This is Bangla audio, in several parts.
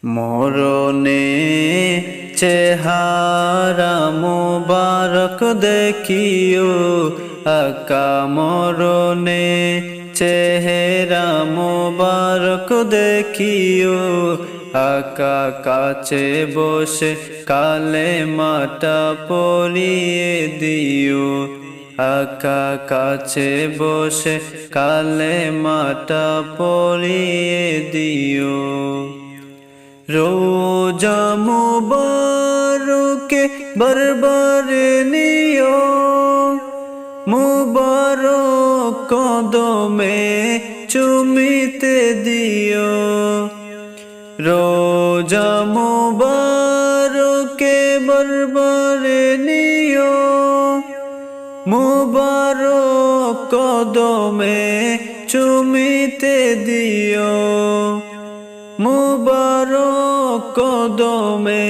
মরণে চেহারা মুবারক দেখিও আকা মরণে চেহারা মুবারক দেখিও আকা কাছে বসে কালেমাটা পড়িয়ে দিও আকা কাছে বসে কালেমাটা পড়িয়ে দিও রোজা মুবারকে বারবার নিও মুবারক কদমে চুমিতে দিও রোজা মুবারকে বারবার নিও মুবারক কদমে চুমিতে দিও মুবারক কদমে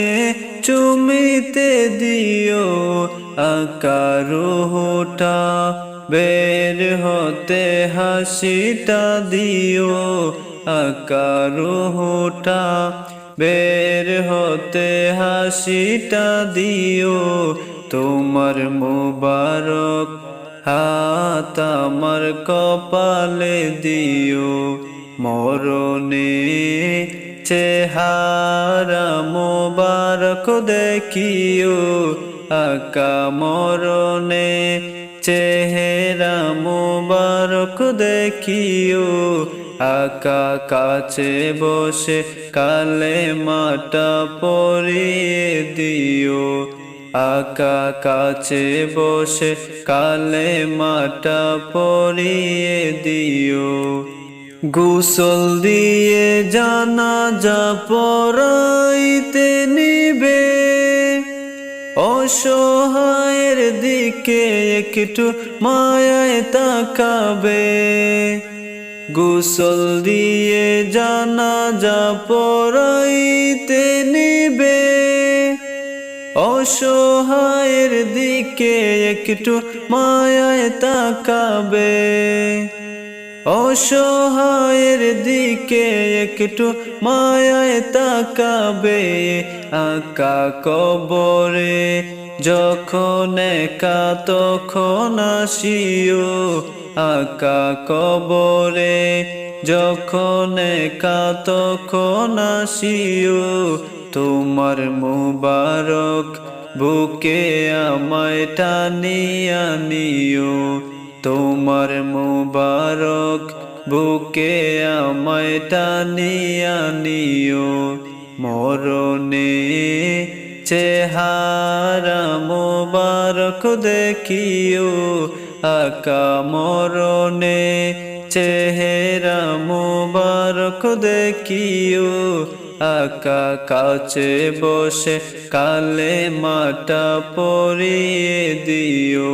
চুমিতে দিও আকা রুহটা বের হতে হাসিটা দিও আকা রুহটা বের হতে হাসিটা দিও তোমার মুবারক হাত আমার কপালে দিও মরণে চেহারা মুবারক দেখিও আকা মরণে চেহারা মুবারক দেখিও আকা কাছে বসে কালেমাটা পড়িয়ে দিও আকা কাছে বসে কালেমাটা পড়িয়ে দিও গোসল দিয়ে জানাজা পড়াইতে নিবে অসহায়ের দিকে একটু মায়ায় তাকাবে গোসল দিয়ে জানাজা পড়াইতে নিবে অসহায়ের দিকে একটু মায়ায় তাকাবে অসহায়ের দিকে একটু মায়ায় তাকাবে আকা কবরে যখন একা তখন আসিও আকা কবরে যখন একা তখন আসিও তোমার মুবারক বুকে আমায় টানিয়া নিও তোমার মুবারক বুকে আমায় টানিয়া নিও মরণে চেহারা মুবারক দেখিও আকা মরণে চেহারা মুবারক দেখিও আকা কাছে বসে কালেমাটা পড়িয়ে দিও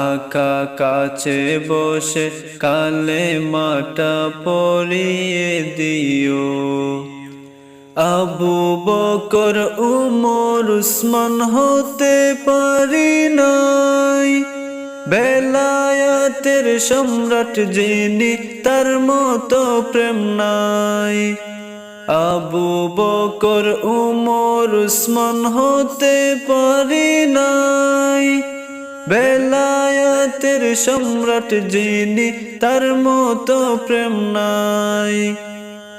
আকা কাছে বসে কালেমাটা পড়িয়ে দিও আবু বকর উমর উসমান হতে পারি নাই বেলায়াতের সম্রাট যিনি তার মতো প্রেম নাই আবু বকর উমর উসমান হতে পারি নাই বেলায়াতের সম্রাট যিনি তার মতো প্রেম নাই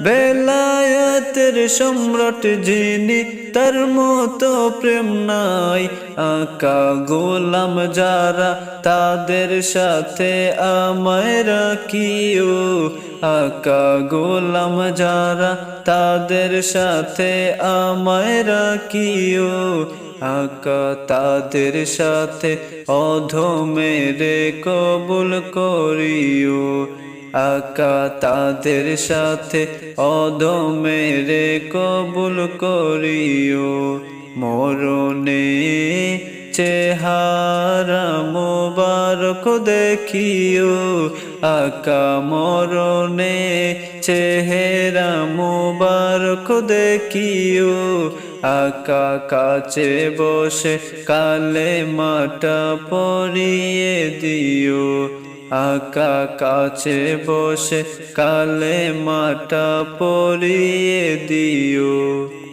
বেলায়াতের সম্রাট যিনি তার মতো প্রেম নাই আকা গোলাম যারা তাদের সাথে আমায় রাখিও আকা গোলাম যারা তাদের সাথে আমায় রাখিও আকা তাদের সাথে অধমেরে কবুল করিও আকা তাদের সাথে অধমেরে কবুল করিও মরণে চেহারা মুবারক দেখিও আকা মরণে চেহারা মুবারক দেখিও আকা কাছে বসে কালেমাটা পড়িয়ে দিও আকা কাছে বসে কালে মাটা পরিয়ে দিও।